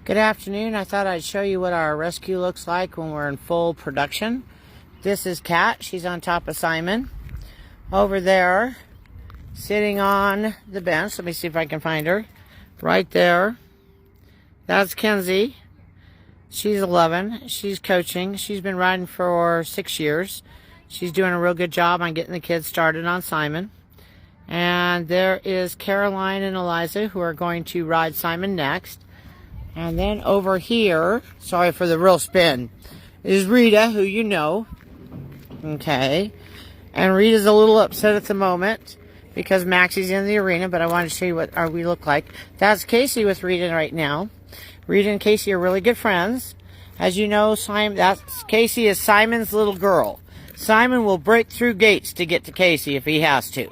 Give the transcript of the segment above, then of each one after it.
Good afternoon. I thought I'd show you what our rescue looks like when we're in full production. This is Kat. She's on top of Simon. Over there, sitting on the bench. Let me see if I can find her. Right there. That's Kenzie. She's 11. She's coaching. She's been riding for 6 years. She's doing a real good job on getting the kids started on Simon. And there is Caroline and Eliza, who are going to ride Simon next. And then over here, sorry for the real spin, is Rita, who you know. Okay. And Rita's a little upset at the moment because Maxie's in the arena, but I wanted to show you what we look like. That's Casey with Rita right now. Rita and Casey are really good friends. As you know, Casey is Simon's little girl. Simon will break through gates to get to Casey if he has to.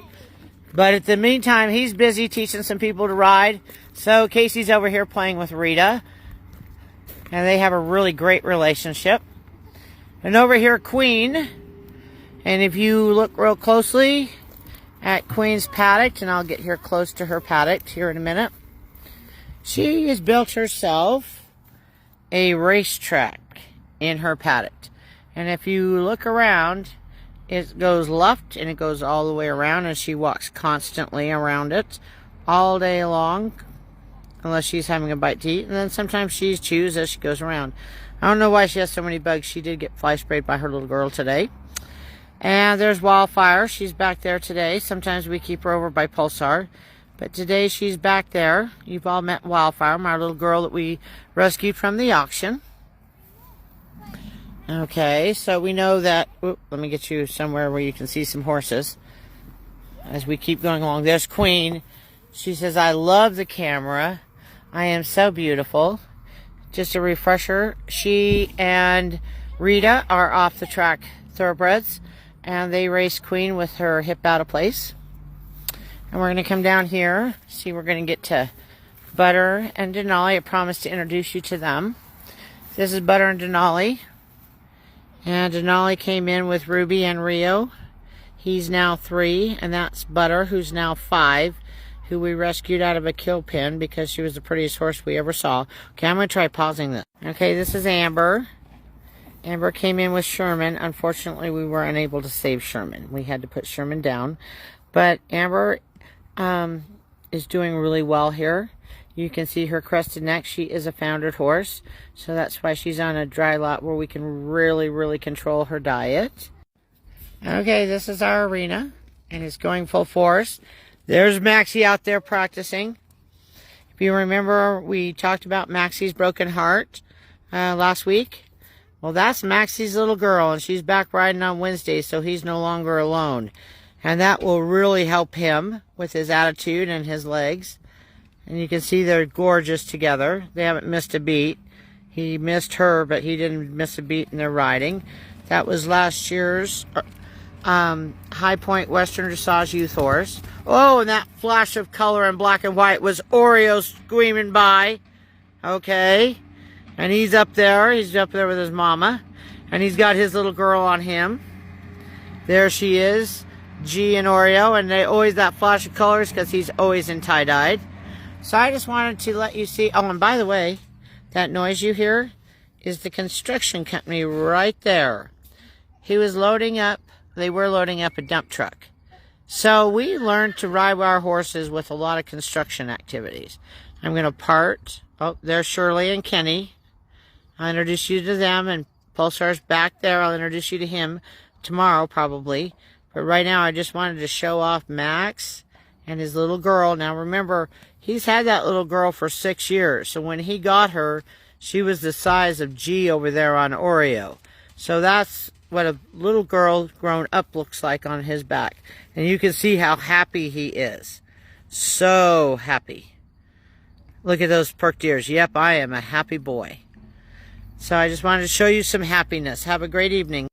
But at the meantime, he's busy teaching some people to ride. So Casey's over here playing with Rita. And they have a really great relationship. And over here, Queen. And if you look real closely at Queen's paddock, and I'll get here close to her paddock here in a minute. She has built herself a racetrack in her paddock. And if you look around, it goes left and it goes all the way around, and she walks constantly around it all day long unless she's having a bite to eat, and then sometimes she chews as she goes around. I don't know why she has so many bugs. She did get fly sprayed by her little girl today. And there's Wildfire. She's back there today. Sometimes we keep her over by Pulsar, but today she's back there. You've all met Wildfire, my little girl that we rescued from the auction. Okay, so we know that, let me get you somewhere where you can see some horses as we keep going along. There's Queen. She says, I love the camera. I am so beautiful. Just a refresher, she and Rita are off the track thoroughbreds, and they race Queen with her hip out of place. And we're going to come down here. See, we're going to get to Butter and Denali. I promised to introduce you to them. This is Butter and Denali. And Denali came in with Ruby and Rio. He's now 3, and that's Butter, who's now 5, who we rescued out of a kill pen because she was the prettiest horse we ever saw. Okay, I'm going to try pausing this. Okay, this is Amber. Amber came in with Sherman. Unfortunately, we were unable to save Sherman. We had to put Sherman down. But Amber is doing really well here. You can see her crested neck. She is a foundered horse, so that's why she's on a dry lot where we can really control her diet. Okay, this is our arena, and it's going full force. There's Maxie out there practicing. If you remember, we talked about Maxie's broken heart last week. Well, that's Maxie's little girl, and she's back riding on Wednesday, so he's no longer alone. And that will really help him with his attitude and his legs. And you can see they're gorgeous together. They haven't missed a beat. He missed her, but he didn't miss a beat in their riding. That was last year's High Point Western Dressage Youth Horse. Oh, and that flash of color in black and white was Oreo screaming by. Okay. And he's up there. He's up there with his mama. And he's got his little girl on him. There she is. G and Oreo. And they always that flash of colors because he's always in tie-dyed. So I just wanted to let you see. Oh, and by the way, that noise you hear is the construction company right there. He was loading up. They were loading up a dump truck. So we learned to ride our horses with a lot of construction activities. I'm going to part. Oh, there's Shirley and Kenny. I'll introduce you to them, and Pulsar's back there. I'll introduce you to him tomorrow probably. But right now I just wanted to show off Max and his little girl. Now remember, he's had that little girl for 6 years. So when he got her, she was the size of G over there on Oreo. So that's what a little girl grown up looks like on his back. And you can see how happy he is. So happy. Look at those perked ears. Yep, I am a happy boy. So I just wanted to show you some happiness. Have a great evening.